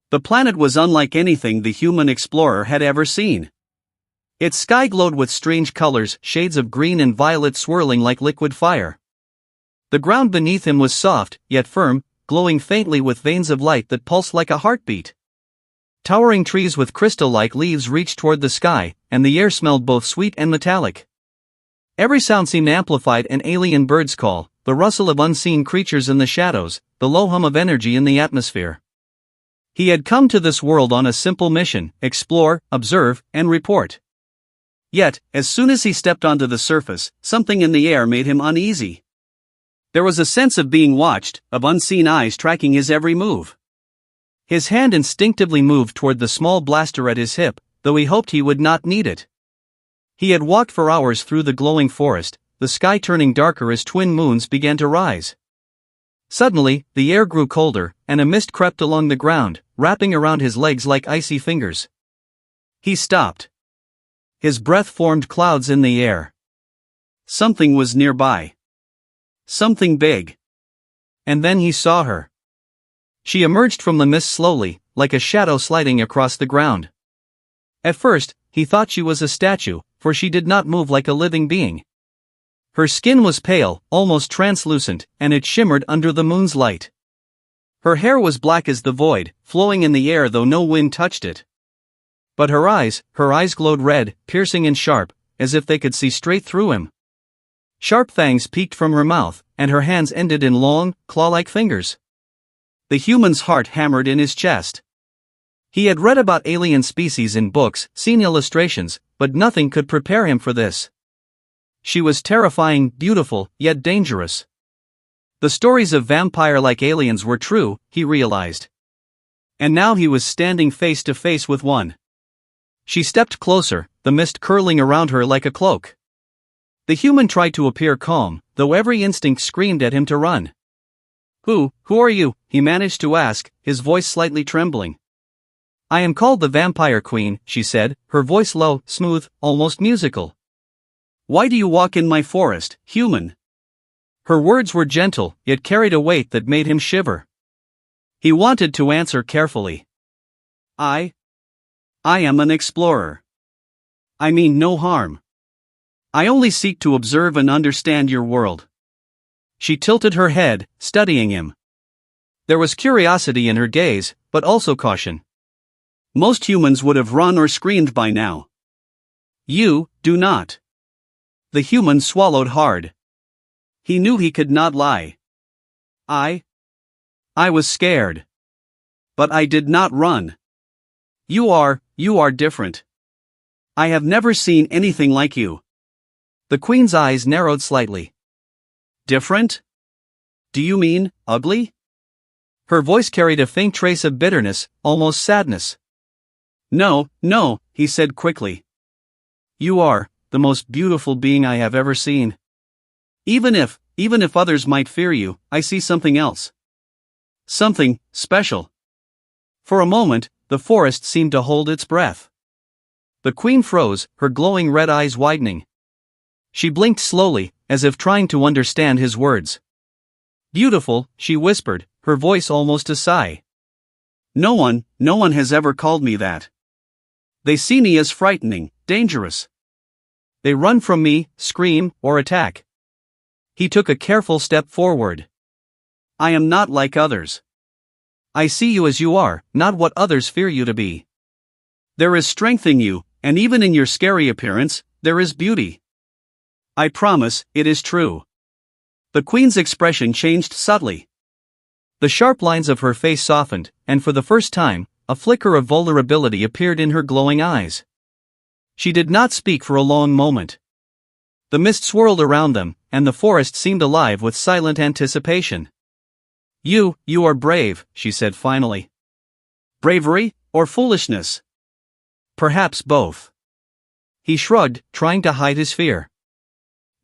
The planet was unlike anything the human explorer had ever seen. Its sky glowed with strange colors, shades of green and violet swirling like liquid fire. The ground beneath him was soft, yet firm, glowing faintly with veins of light that pulsed like a heartbeat. Towering trees with crystal-like leaves reached toward the sky, and the air smelled both sweet and metallic. Every sound seemed amplified: an alien bird's call, the rustle of unseen creatures in the shadows, the low hum of energy in the atmosphere. He had come to this world on a simple mission: explore, observe, and report. Yet, as soon as he stepped onto the surface, something in the air made him uneasy. There was a sense of being watched, of unseen eyes tracking his every move. His hand instinctively moved toward the small blaster at his hip, though he hoped he would not need it. He had walked for hours through the glowing forest, the sky turning darker as twin moons began to rise. Suddenly, the air grew colder, and a mist crept along the ground, wrapping around his legs like icy fingers. He stopped. His breath formed clouds in the air. Something was nearby. Something big. And then he saw her. She emerged from the mist slowly, like a shadow sliding across the ground. At first, he thought she was a statue, for she did not move like a living being. Her skin was pale, almost translucent, and it shimmered under the moon's light. Her hair was black as the void, flowing in the air though no wind touched it. But her eyes glowed red, piercing and sharp, as if they could see straight through him. Sharp fangs peeked from her mouth, and her hands ended in long, claw-like fingers. The human's heart hammered in his chest. He had read about alien species in books, seen illustrations, but nothing could prepare him for this. She was terrifying, beautiful, yet dangerous. The stories of vampire-like aliens were true, he realized. And now he was standing face to face with one. She stepped closer, the mist curling around her like a cloak. The human tried to appear calm, though every instinct screamed at him to run. Who are you?" he managed to ask, his voice slightly trembling. "I am called the Vampire Queen," she said, her voice low, smooth, almost musical. "Why do you walk in my forest, human?" Her words were gentle, yet carried a weight that made him shiver. He wanted to answer carefully. I am an explorer. I mean no harm. I only seek to observe and understand your world." She tilted her head, studying him. There was curiosity in her gaze, but also caution. Most humans would have run or screamed by now. You do not. The human swallowed hard. He knew he could not lie. I was scared. But I did not run. You are different. I have never seen anything like you." The Queen's eyes narrowed slightly. "Different? Do you mean, ugly?" Her voice carried a faint trace of bitterness, almost sadness. No, he said quickly. "You are the most beautiful being I have ever seen. Even if others might fear you, I see something else. Something special." For a moment, the forest seemed to hold its breath. The Queen froze, her glowing red eyes widening. She blinked slowly, as if trying to understand his words. "Beautiful," she whispered, her voice almost a sigh. No one has ever called me that. They see me as frightening, dangerous. They run from me, scream, or attack." He took a careful step forward. "I am not like others. I see you as you are, not what others fear you to be. There is strength in you, and even in your scary appearance, there is beauty. I promise, it is true." The Queen's expression changed subtly. The sharp lines of her face softened, and for the first time, a flicker of vulnerability appeared in her glowing eyes. She did not speak for a long moment. The mist swirled around them, and the forest seemed alive with silent anticipation. You are brave," she said finally. "Bravery, or foolishness?" "Perhaps both." He shrugged, trying to hide his fear.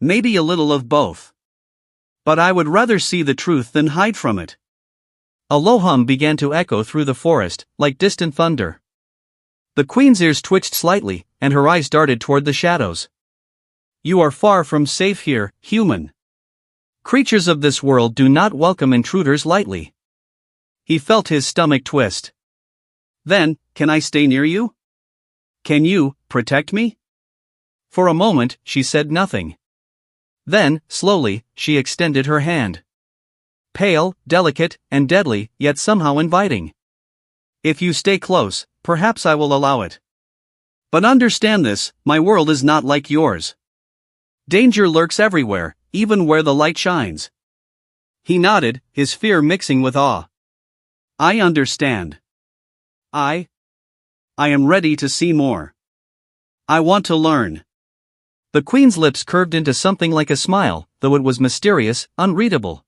"Maybe a little of both. But I would rather see the truth than hide from it." A low hum began to echo through the forest, like distant thunder. The Queen's ears twitched slightly, and her eyes darted toward the shadows. "You are far from safe here, human. Creatures of this world do not welcome intruders lightly." He felt his stomach twist. Then, can I stay near you? Can you protect me? For a moment, she said nothing. Then, slowly, she extended her hand. Pale, delicate, and deadly, yet somehow inviting. If you stay close, perhaps I will allow it. But understand this, my world is not like yours. Danger lurks everywhere, even where the light shines. He nodded, his fear mixing with awe. I understand. I am ready to see more. I want to learn. The Queen's lips curved into something like a smile, though it was mysterious, unreadable.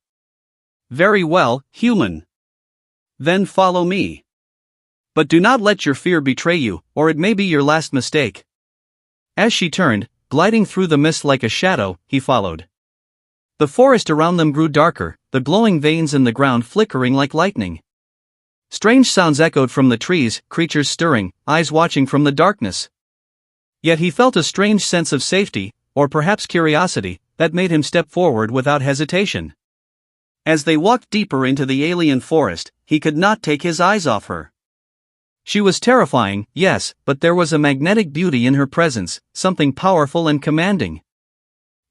Very well, human. Then follow me. But do not let your fear betray you, or it may be your last mistake. As she turned, gliding through the mist like a shadow, he followed. The forest around them grew darker, the glowing veins in the ground flickering like lightning. Strange sounds echoed from the trees, creatures stirring, eyes watching from the darkness. Yet he felt a strange sense of safety, or perhaps curiosity, that made him step forward without hesitation. As they walked deeper into the alien forest, he could not take his eyes off her. She was terrifying, yes, but there was a magnetic beauty in her presence, something powerful and commanding.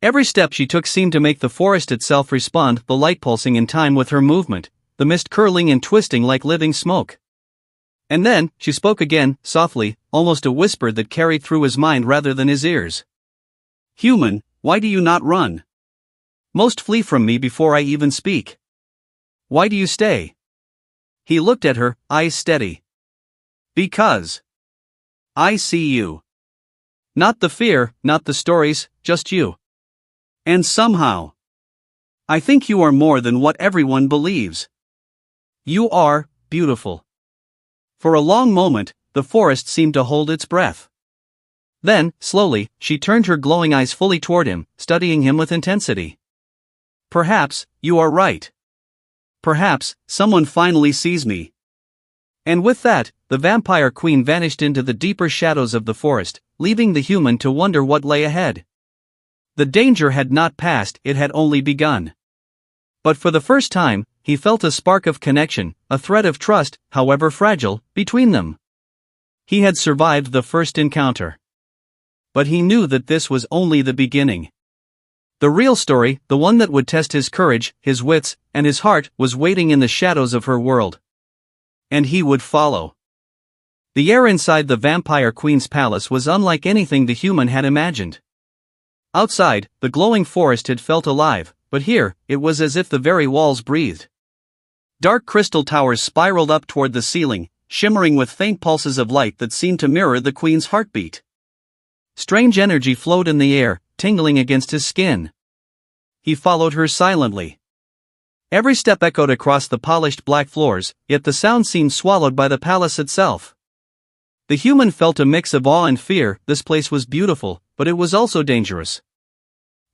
Every step she took seemed to make the forest itself respond, the light pulsing in time with her movement, the mist curling and twisting like living smoke. And then, she spoke again, softly, almost a whisper that carried through his mind rather than his ears. Human, why do you not run? Most flee from me before I even speak. Why do you stay? He looked at her, eyes steady. Because I see you. Not the fear, not the stories, just you. And somehow, I think you are more than what everyone believes. You are beautiful. For a long moment, the forest seemed to hold its breath. Then, slowly, she turned her glowing eyes fully toward him, studying him with intensity. Perhaps, you are right. Perhaps, someone finally sees me. And with that, the vampire queen vanished into the deeper shadows of the forest, leaving the human to wonder what lay ahead. The danger had not passed, it had only begun. But for the first time, he felt a spark of connection, a thread of trust, however fragile, between them. He had survived the first encounter. But he knew that this was only the beginning. The real story, the one that would test his courage, his wits, and his heart, was waiting in the shadows of her world. And he would follow. The air inside the vampire queen's palace was unlike anything the human had imagined. Outside, the glowing forest had felt alive, but here, it was as if the very walls breathed. Dark crystal towers spiraled up toward the ceiling, shimmering with faint pulses of light that seemed to mirror the queen's heartbeat. Strange energy flowed in the air, tingling against his skin. He followed her silently. Every step echoed across the polished black floors, yet the sound seemed swallowed by the palace itself. The human felt a mix of awe and fear. This place was beautiful, but it was also dangerous.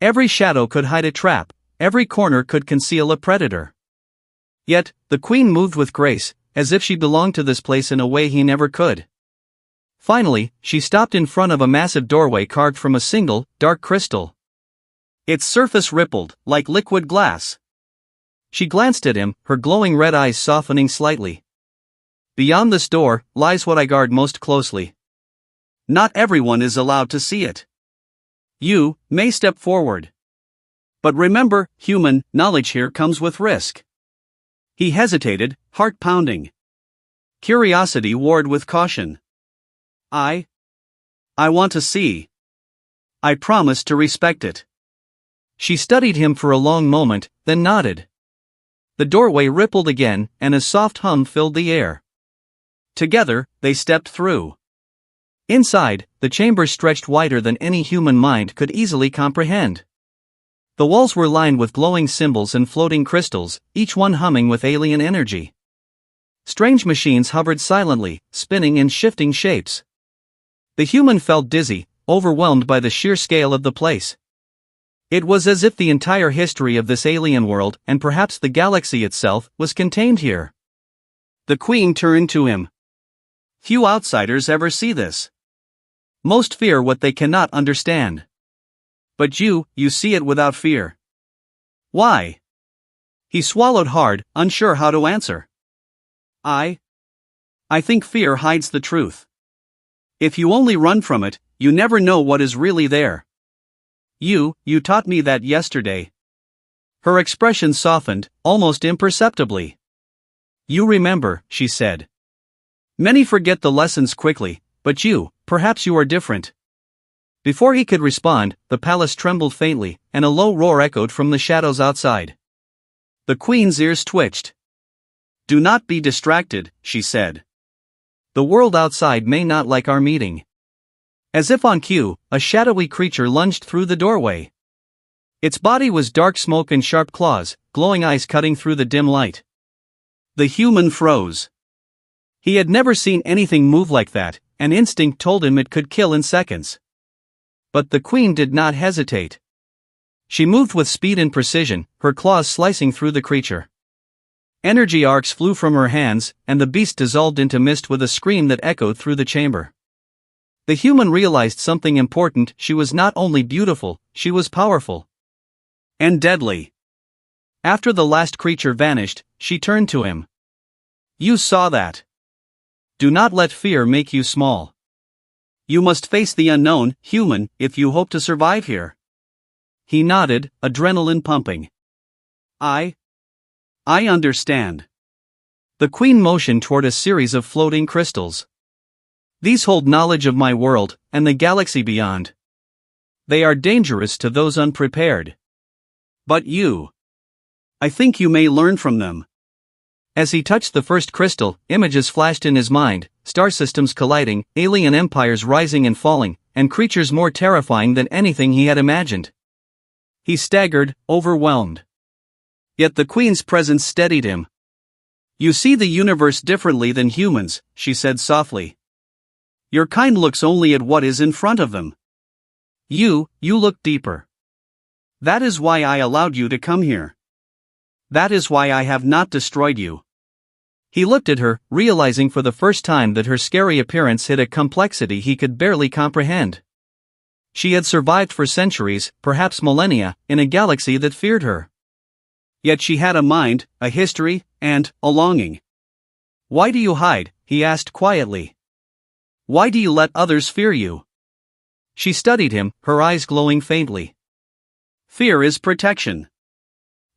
Every shadow could hide a trap, every corner could conceal a predator. Yet, the queen moved with grace, as if she belonged to this place in a way he never could. Finally, she stopped in front of a massive doorway carved from a single, dark crystal. Its surface rippled, like liquid glass. She glanced at him, her glowing red eyes softening slightly. Beyond this door, lies what I guard most closely. Not everyone is allowed to see it. You may step forward. But remember, human, knowledge here comes with risk. He hesitated, heart pounding. Curiosity warred with caution. I want to see. I promise to respect it. She studied him for a long moment, then nodded. The doorway rippled again, and a soft hum filled the air. Together, they stepped through. Inside, the chamber stretched wider than any human mind could easily comprehend. The walls were lined with glowing symbols and floating crystals, each one humming with alien energy. Strange machines hovered silently, spinning in shifting shapes. The human felt dizzy, overwhelmed by the sheer scale of the place. It was as if the entire history of this alien world, and perhaps the galaxy itself, was contained here. The queen turned to him. Few outsiders ever see this. Most fear what they cannot understand. But you see it without fear. Why? He swallowed hard, unsure how to answer. I think fear hides the truth. If you only run from it, you never know what is really there. You taught me that yesterday. Her expression softened, almost imperceptibly. You remember, she said. Many forget the lessons quickly, but perhaps you are different. Before he could respond, the palace trembled faintly, and a low roar echoed from the shadows outside. The queen's ears twitched. Do not be distracted, she said. The world outside may not like our meeting. As if on cue, a shadowy creature lunged through the doorway. Its body was dark smoke and sharp claws, glowing eyes cutting through the dim light. The human froze. He had never seen anything move like that, and instinct told him it could kill in seconds. But the queen did not hesitate. She moved with speed and precision, her claws slicing through the creature. Energy arcs flew from her hands, and the beast dissolved into mist with a scream that echoed through the chamber. The human realized something important: she was not only beautiful, she was powerful. And deadly. After the last creature vanished, she turned to him. You saw that. Do not let fear make you small. You must face the unknown, human, if you hope to survive here. He nodded, adrenaline pumping. I understand. The queen motioned toward a series of floating crystals. These hold knowledge of my world, and the galaxy beyond. They are dangerous to those unprepared. But I think you may learn from them. As he touched the first crystal, images flashed in his mind, star systems colliding, alien empires rising and falling, and creatures more terrifying than anything he had imagined. He staggered, overwhelmed. Yet the queen's presence steadied him. You see the universe differently than humans, she said softly. Your kind looks only at what is in front of them. You look deeper. That is why I allowed you to come here. That is why I have not destroyed you. He looked at her, realizing for the first time that her scary appearance hid a complexity he could barely comprehend. She had survived for centuries, perhaps millennia, in a galaxy that feared her. Yet she had a mind, a history, and a longing. Why do you hide? He asked quietly. Why do you let others fear you? She studied him, her eyes glowing faintly. Fear is protection.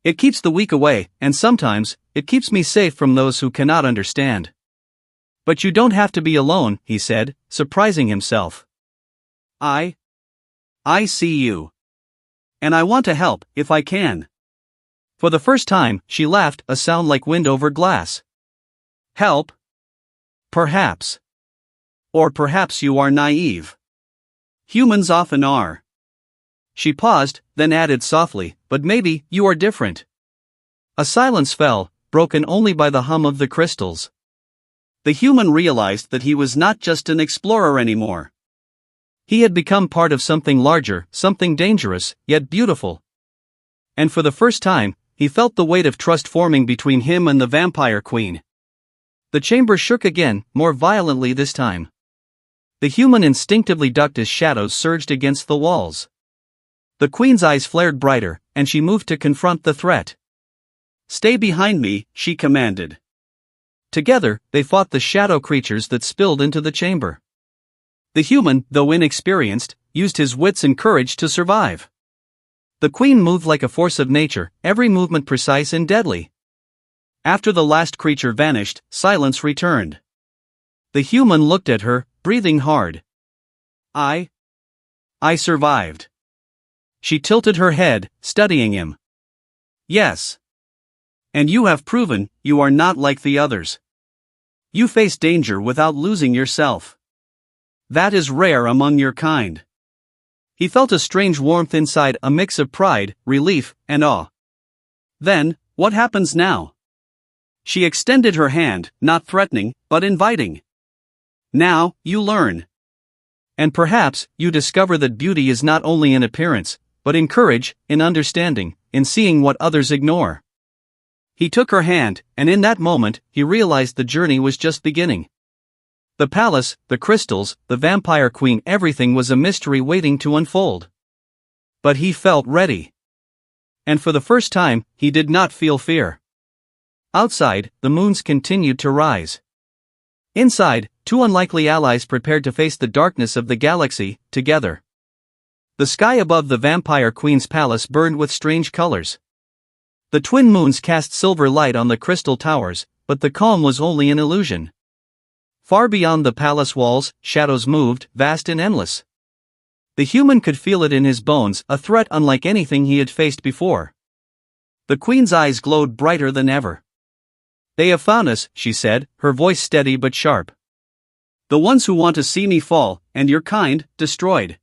It keeps the weak away, and sometimes, it keeps me safe from those who cannot understand. But you don't have to be alone, he said, surprising himself. I see you. And I want to help, if I can. For the first time, she laughed, a sound like wind over glass. Help? Perhaps. Or perhaps you are naive. Humans often are. She paused, then added softly, but maybe you are different. A silence fell, broken only by the hum of the crystals. The human realized that he was not just an explorer anymore. He had become part of something larger, something dangerous, yet beautiful. And for the first time, he felt the weight of trust forming between him and the vampire queen. The chamber shook again, more violently this time. The human instinctively ducked as shadows surged against the walls. The queen's eyes flared brighter, and she moved to confront the threat. Stay behind me, she commanded. Together, they fought the shadow creatures that spilled into the chamber. The human, though inexperienced, used his wits and courage to survive. The queen moved like a force of nature, every movement precise and deadly. After the last creature vanished, silence returned. The human looked at her, breathing hard. I survived. She tilted her head, studying him. Yes. And you have proven you are not like the others. You face danger without losing yourself. That is rare among your kind. He felt a strange warmth inside, a mix of pride, relief, and awe. Then, what happens now? She extended her hand, not threatening, but inviting. Now, you learn. And perhaps, you discover that beauty is not only in appearance, but in courage, in understanding, in seeing what others ignore. He took her hand, and in that moment, he realized the journey was just beginning. The palace, the crystals, the vampire queen, everything was a mystery waiting to unfold. But he felt ready. And for the first time, he did not feel fear. Outside, the moons continued to rise. Inside, two unlikely allies prepared to face the darkness of the galaxy, together. The sky above the vampire queen's palace burned with strange colors. The twin moons cast silver light on the crystal towers, but the calm was only an illusion. Far beyond the palace walls, shadows moved, vast and endless. The human could feel it in his bones, a threat unlike anything he had faced before. The queen's eyes glowed brighter than ever. "They have found us," she said, her voice steady but sharp. "The ones who want to see me fall, and your kind, destroyed."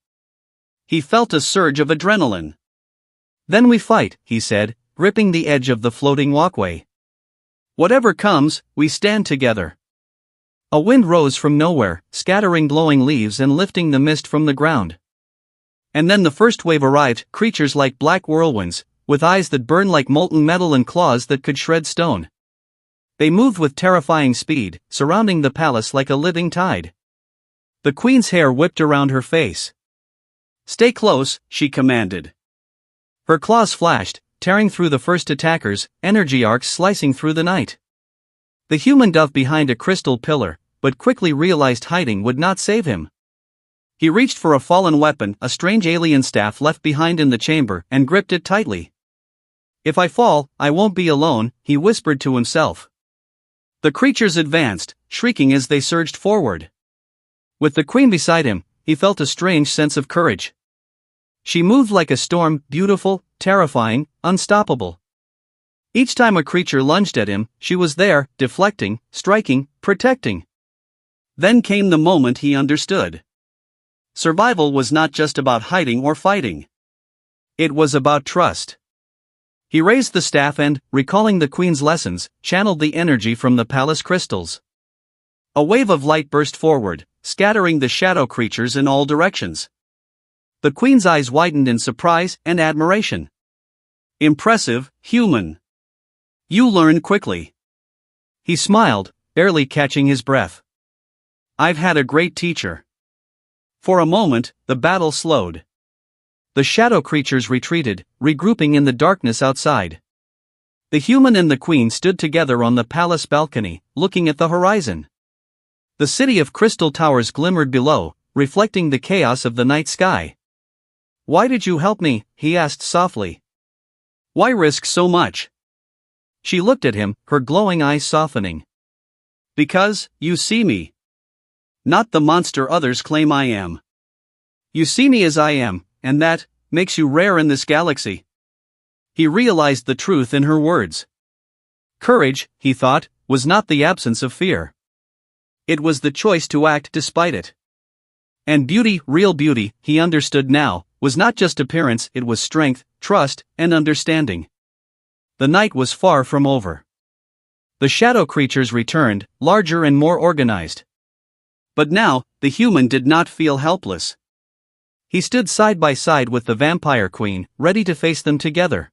He felt a surge of adrenaline. "Then we fight," he said, gripping the edge of the floating walkway. "Whatever comes, we stand together." A wind rose from nowhere, scattering glowing leaves and lifting the mist from the ground. And then the first wave arrived, creatures like black whirlwinds, with eyes that burned like molten metal and claws that could shred stone. They moved with terrifying speed, surrounding the palace like a living tide. The queen's hair whipped around her face. "Stay close," she commanded. Her claws flashed, tearing through the first attackers, energy arcs slicing through the night. The human dove behind a crystal pillar, but quickly realized hiding would not save him. He reached for a fallen weapon, a strange alien staff left behind in the chamber, and gripped it tightly. "If I fall, I won't be alone," he whispered to himself. The creatures advanced, shrieking as they surged forward. With the queen beside him, he felt a strange sense of courage. She moved like a storm, beautiful, terrifying, unstoppable. Each time a creature lunged at him, she was there, deflecting, striking, protecting. Then came the moment he understood. Survival was not just about hiding or fighting. It was about trust. He raised the staff and, recalling the queen's lessons, channeled the energy from the palace crystals. A wave of light burst forward, scattering the shadow creatures in all directions. The queen's eyes widened in surprise and admiration. "Impressive, human. You learn quickly." He smiled, barely catching his breath. "I've had a great teacher." For a moment, the battle slowed. The shadow creatures retreated, regrouping in the darkness outside. The human and the queen stood together on the palace balcony, looking at the horizon. The city of crystal towers glimmered below, reflecting the chaos of the night sky. "Why did you help me?" he asked softly. "Why risk so much?" She looked at him, her glowing eyes softening. "Because, you see me. Not the monster others claim I am. You see me as I am, and that makes you rare in this galaxy." He realized the truth in her words. Courage, he thought, was not the absence of fear. It was the choice to act despite it. And beauty, real beauty, he understood now, was not just appearance, it was strength, trust, and understanding. The night was far from over. The shadow creatures returned, larger and more organized. But now, the human did not feel helpless. He stood side by side with the vampire queen, ready to face them together.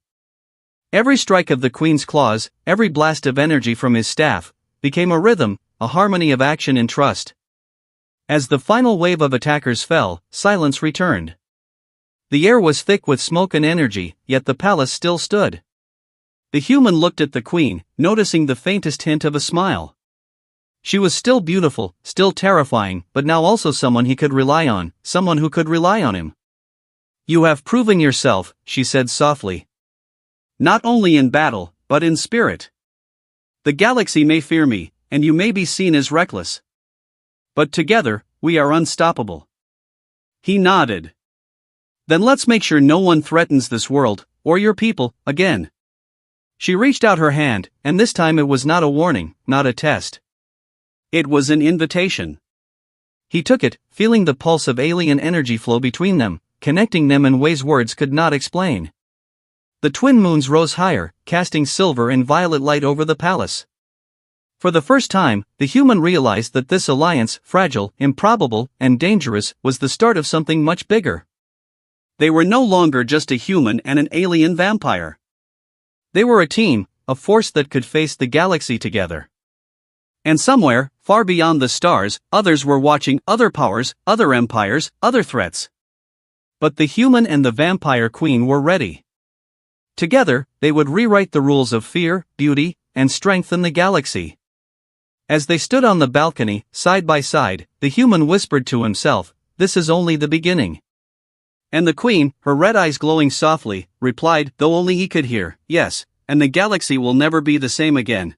Every strike of the queen's claws, every blast of energy from his staff, became a rhythm, a harmony of action and trust. As the final wave of attackers fell, silence returned. The air was thick with smoke and energy, yet the palace still stood. The human looked at the queen, noticing the faintest hint of a smile. She was still beautiful, still terrifying, but now also someone he could rely on, someone who could rely on him. "You have proven yourself," she said softly. "Not only in battle, but in spirit. The galaxy may fear me, and you may be seen as reckless. But together, we are unstoppable." He nodded. "Then let's make sure no one threatens this world, or your people, again." She reached out her hand, and this time it was not a warning, not a test. It was an invitation. He took it, feeling the pulse of alien energy flow between them, connecting them in ways words could not explain. The twin moons rose higher, casting silver and violet light over the palace. For the first time, the human realized that this alliance, fragile, improbable, and dangerous, was the start of something much bigger. They were no longer just a human and an alien vampire. They were a team, a force that could face the galaxy together. And somewhere, far beyond the stars, others were watching, other powers, other empires, other threats. But the human and the vampire queen were ready. Together, they would rewrite the rules of fear, beauty, and strength in the galaxy. As they stood on the balcony, side by side, the human whispered to himself, "This is only the beginning." And the queen, her red eyes glowing softly, replied, though only he could hear, "Yes, and the galaxy will never be the same again."